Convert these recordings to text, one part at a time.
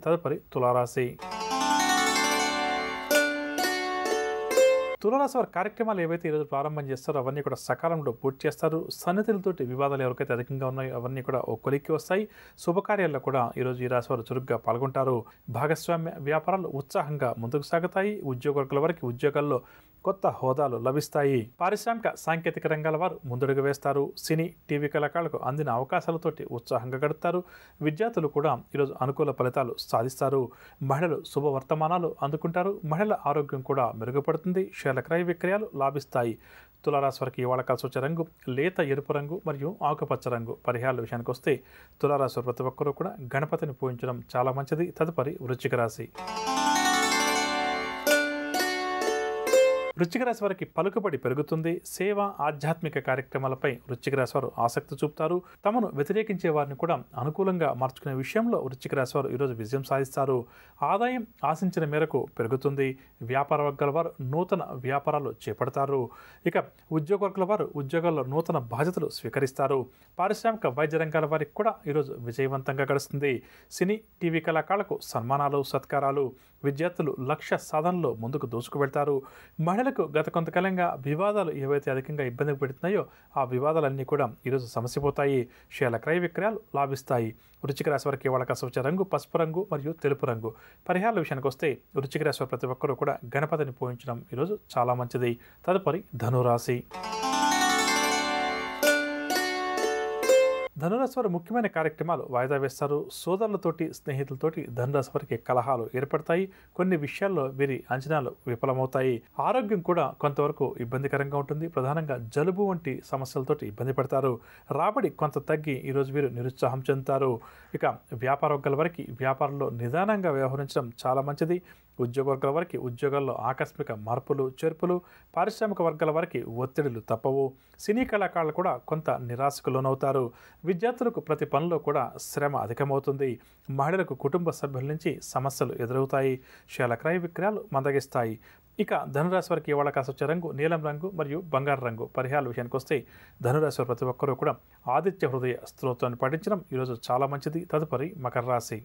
తదుపరి తులారాశి. తులారాశి వారి కార్యక్రమాలు ఏవైతే ఈరోజు ప్రారంభం చేస్తారో అవన్నీ కూడా సకాలంలో పూర్తి చేస్తారు. సన్నిధులతోటి వివాదాలు ఎవరికైతే అధికంగా ఉన్నాయో అవన్నీ కూడా ఓ కొలిక్కి వస్తాయి. శుభకార్యాల్లో కూడా ఈరోజు ఈ రాశి వారు చురుగ్గా పాల్గొంటారు. భాగస్వామ్య వ్యాపారాలు ఉత్సాహంగా ముందుకు సాగుతాయి. ఉద్యోగస్తుల వారికి ఉద్యోగాల్లో కొత్త హోదాలు లభిస్తాయి. పారిశ్రామిక సాంకేతిక రంగాల వారు ముందడుగు వేస్తారు. సినీ టీవీ కళాకారులకు అందిన అవకాశాలతోటి ఉత్సాహంగా గడుపుతారు. విద్యార్థులు కూడా ఈరోజు అనుకూల ఫలితాలు సాధిస్తారు. మహిళలు శుభవర్తమానాలు అందుకుంటారు. మహిళల ఆరోగ్యం కూడా మెరుగుపడుతుంది. షేర్ల క్రయ విక్రయాలు లాభిస్తాయి. తులారాశి వారికి ఇవాళ కలిసి వచ్చే రంగు లేత ఎరుపు రంగు మరియు ఆకుపచ్చ రంగు. పరిహారాల విషయానికి వస్తే తులారాశి వారు ప్రతి ఒక్కరూ కూడా గణపతిని పూజించడం చాలా మంచిది. తదుపరి వృశ్చిక రాశి. వృశ్చిక రాశి వారికి పలుకుబడి పెరుగుతుంది. సేవ ఆధ్యాత్మిక కార్యక్రమాలపై వృశ్చిక రాశి వారు ఆసక్తి చూపుతారు. తమను వ్యతిరేకించే వారిని కూడా అనుకూలంగా మార్చుకునే విషయంలో వృశ్చిక రాశి వారు ఈరోజు విజయం సాధిస్తారు. ఆదాయం ఆశించిన మేరకు పెరుగుతుంది. వ్యాపార వర్గాల వారు నూతన వ్యాపారాలు చేపడతారు. ఇక ఉద్యోగ వర్గాల వారు ఉద్యోగాల్లో నూతన బాధ్యతలు స్వీకరిస్తారు. పారిశ్రామిక వైద్య రంగాల వారికి కూడా ఈరోజు విజయవంతంగా గడుస్తుంది. సినీ టీవీ కళాకారులకు సన్మానాలు సత్కారాలు. విద్యార్థులు లక్ష్య సాధనలో ముందుకు దూసుకు వెళ్తారు. మహిళలకు గత కొంతకాలంగా వివాదాలు ఏవైతే అధికంగా ఇబ్బంది పెడుతున్నాయో ఆ వివాదాలన్నీ కూడా ఈరోజు సమసిపోతాయి. షేర్ల క్రయ విక్రయాలు లాభిస్తాయి. వృశ్చిక రాశి వారికి ఇవాళ కలిసి వచ్చే రంగు పసుపు రంగు మరియు తెలుపు రంగు. పరిహారాల విషయానికి వస్తే వృశ్చిక రాశి వారు ప్రతి ఒక్కరూ కూడా గణపతిని పూజించడం ఈరోజు చాలా మంచిది. తదుపరి ధనురాశి. ధనురాశి వారు ముఖ్యమైన కార్యక్రమాలు వాయిదా వేస్తారు. సోదరులతోటి స్నేహితులతోటి ధనురాశి వారికి కలహాలు ఏర్పడతాయి. కొన్ని విషయాల్లో వీరి అంచనాలు విఫలమవుతాయి. ఆరోగ్యం కూడా కొంతవరకు ఇబ్బందికరంగా ఉంటుంది. ప్రధానంగా జలుబు వంటి సమస్యలతోటి ఇబ్బంది పడతారు. రాబడి కొంత తగ్గి ఈరోజు వీరు నిరుత్సాహం చెందుతారు. ఇక వ్యాపార వర్గాల వారికి వ్యాపారంలో నిదానంగా వ్యవహరించడం చాలా మంచిది. ఉద్యోగ వర్గాల వారికి ఉద్యోగాల్లో ఆకస్మిక మార్పులు చేర్పులు. పారిశ్రామిక వర్గాల వారికి ఒత్తిడులు తప్పవు. సినీ కళాకారులు కూడా కొంత నిరాశకు లోనవుతారు. విద్యార్థులకు ప్రతి పనిలో కూడా శ్రమ అధికమవుతుంది. మహిళలకు కుటుంబ సభ్యుల నుంచి సమస్యలు ఎదురవుతాయి. షేర్ల క్రయ విక్రయాలు మందగిస్తాయి. ఇక ధనురాశి వారికి ఇవాళ కాసి వచ్చే రంగు నీలం రంగు మరియు బంగారు రంగు. పరిహారాల విషయానికి వస్తే ధనురాశి వారు ప్రతి ఒక్కరూ కూడా ఆదిత్య హృదయ స్తోత్రాన్ని పఠించడం ఈరోజు చాలా మంచిది. తదుపరి మకర రాశి.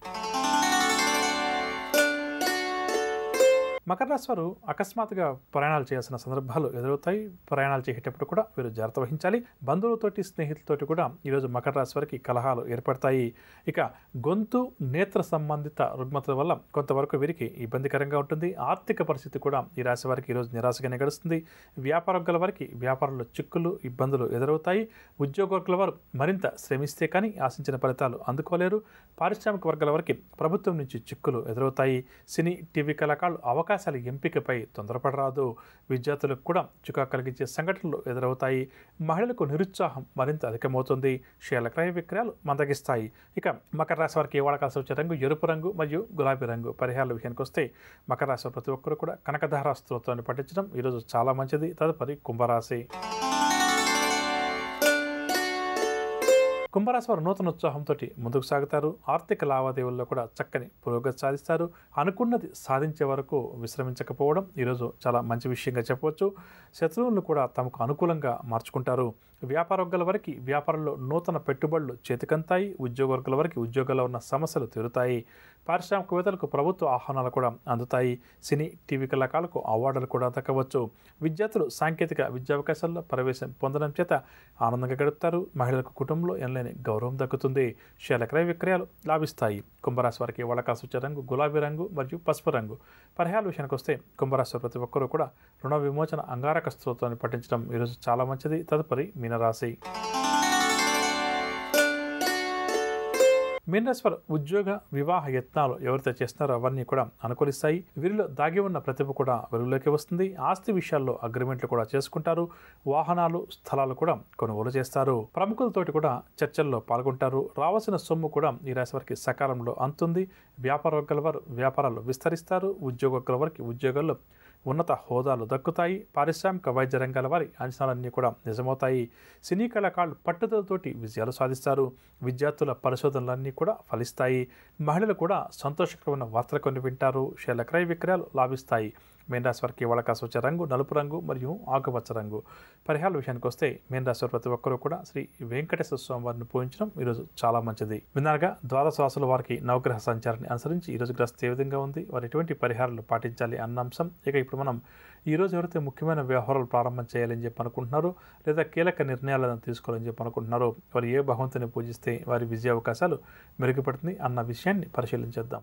మకర రాశి వారు అకస్మాత్తుగా ప్రయాణాలు చేయాల్సిన సందర్భాలు ఎదురవుతాయి. ప్రయాణాలు చేసేటప్పుడు కూడా వీరు జాగ్రత్త వహించాలి. బంధువులతోటి స్నేహితులతోటి కూడా ఈరోజు మకర రాశి వారికి కలహాలు ఏర్పడతాయి. ఇక గొంతు నేత్ర సంబంధిత రుగ్మతల వల్ల కొంతవరకు వీరికి ఇబ్బందికరంగా ఉంటుంది. ఆర్థిక పరిస్థితి కూడా ఈ రాశి వారికి ఈరోజు నిరాశగానే గడుస్తుంది. వ్యాపార వర్గాల వారికి వ్యాపారంలో చిక్కులు ఇబ్బందులు ఎదురవుతాయి. ఉద్యోగ వర్గాల వారు మరింత శ్రమిస్తే కానీ ఆశించిన ఫలితాలు అందుకోలేరు. పారిశ్రామిక వర్గాల వారికి ప్రభుత్వం నుంచి చిక్కులు ఎదురవుతాయి. సినీ టీవీ కళాకారులు అవకాశాల ఎంపికపై తొందరపడరాదు. విద్యార్థులకు కూడా చికాకు కలిగించే సంఘటనలు ఎదురవుతాయి. మహిళలకు నిరుత్సాహం మరింత అధికమవుతుంది. షేర్ల క్రయ విక్రయాలు మందగిస్తాయి. ఇక మకర రాశి వారికి ఇవాళ కలిసి వచ్చే రంగు ఎరుపు రంగు మరియు గులాబీ రంగు. పరిహారాల విషయానికి వస్తే మకర రాశి ప్రతి ఒక్కరు కూడా కనకధార స్తోత్రాన్ని పఠించడం ఈరోజు చాలా మంచిది. తదుపరి కుంభరాశి. కుంభరాశి వారు నూతన ఉత్సాహంతో ముందుకు సాగుతారు. ఆర్థిక లావాదేవీల్లో కూడా చక్కని పురోగతి సాధిస్తారు. అనుకున్నది సాధించే వరకు విశ్రమించకపోవడం ఈరోజు చాలా మంచి విషయంగా చెప్పవచ్చు. శత్రువులను కూడా తమకు అనుకూలంగా మార్చుకుంటారు. వ్యాపార వర్గాల వారికి వ్యాపారంలో నూతన పెట్టుబడులు చేతికంతాయి. ఉద్యోగ వర్గాల వారికి ఉద్యోగాల్లో ఉన్న సమస్యలు తీరుతాయి. పారిశ్రామికవేత్తలకు ప్రభుత్వ ఆహ్వానాలు కూడా అందుతాయి. సినీ టీవీ కళాకారులకు అవార్డులు కూడా దక్కవచ్చు. విద్యార్థులు సాంకేతిక విద్యావకాశాల్లో ప్రవేశం పొందడం చేత ఆనందంగా గడుపుతారు. మహిళలకు కుటుంబంలో ఎనలేని గౌరవం దక్కుతుంది. షేర్ల క్రయ విక్రయాలు లాభిస్తాయి. కుంభరాశి వారికి ఇవాళ కాసి వచ్చే రంగు గులాబీ రంగు మరియు పసుపు రంగు. పరిహారాల విషయానికి వస్తే కుంభరాశి ప్రతి ఒక్కరూ కూడా రుణ విమోచన అంగారక స్తోత్రాన్ని పఠించడం ఈరోజు చాలా మంచిది. తదుపరి మీనరాశి. మీనరాశి వారు ఉద్యోగ వివాహ యత్నాలు ఎవరైతే చేస్తున్నారో అవన్నీ కూడా అనుకూలిస్తాయి. వీరిలో దాగి ఉన్న ప్రతిభ కూడా వెలుగులోకి వస్తుంది. ఆస్తి విషయాల్లో అగ్రిమెంట్లు కూడా చేసుకుంటారు. వాహనాలు స్థలాలు కూడా కొనుగోలు చేస్తారు. ప్రముఖులతోటి కూడా చర్చల్లో పాల్గొంటారు. రావాల్సిన సొమ్ము కూడా ఈ రాశి వారికి సకాలంలో అందుతుంది. వ్యాపార వర్గాల వారు వ్యాపారాలు విస్తరిస్తారు. ఉద్యోగ వర్గాల వారికి ఉద్యోగాల్లో ఉన్నత హోదాలు దక్కుతాయి. పారిశ్రామిక వైద్య రంగాల వారి అంచనాలన్నీ కూడా నిజమవుతాయి. సినీ కళాకారులు పట్టుదలతోటి విజయాలు సాధిస్తారు. విద్యార్థుల పరిశోధనలన్నీ కూడా ఫలిస్తాయి. మహిళలు కూడా సంతోషకరమైన వార్తలు కొన్ని వింటారు. షేర్ల క్రయ విక్రయాలు లాభిస్తాయి. మీన రాశి వారికి ఇవాళ కాస్త వచ్చే రంగు నలుపు రంగు మరియు ఆకుపచ్చ రంగు. పరిహారాల విషయానికి వస్తే మీన రాశి వారు ప్రతి ఒక్కరూ కూడా శ్రీ వెంకటేశ్వర స్వామి వారిని పూజించడం ఈరోజు చాలా మంచిది. విన్నారుగా ద్వాదశ రాశుల వారికి నవగ్రహ సంచారాన్ని అనుసరించి ఈరోజు గ్రస్తు ఏ విధంగా ఉంది, వారు ఎటువంటి పరిహారాలు పాటించాలి అన్న అంశం. ఇక ఇప్పుడు మనం ఈరోజు ఎవరైతే ముఖ్యమైన వ్యవహారాలు ప్రారంభం చేయాలని చెప్పి అనుకుంటున్నారో లేదా కీలక నిర్ణయాలను తీసుకోవాలని చెప్పి అనుకుంటున్నారో వారు ఏ భగవంతుని పూజిస్తే వారి విజయ అవకాశాలు మెరుగుపడుతుంది అన్న విషయాన్ని పరిశీలించేద్దాం.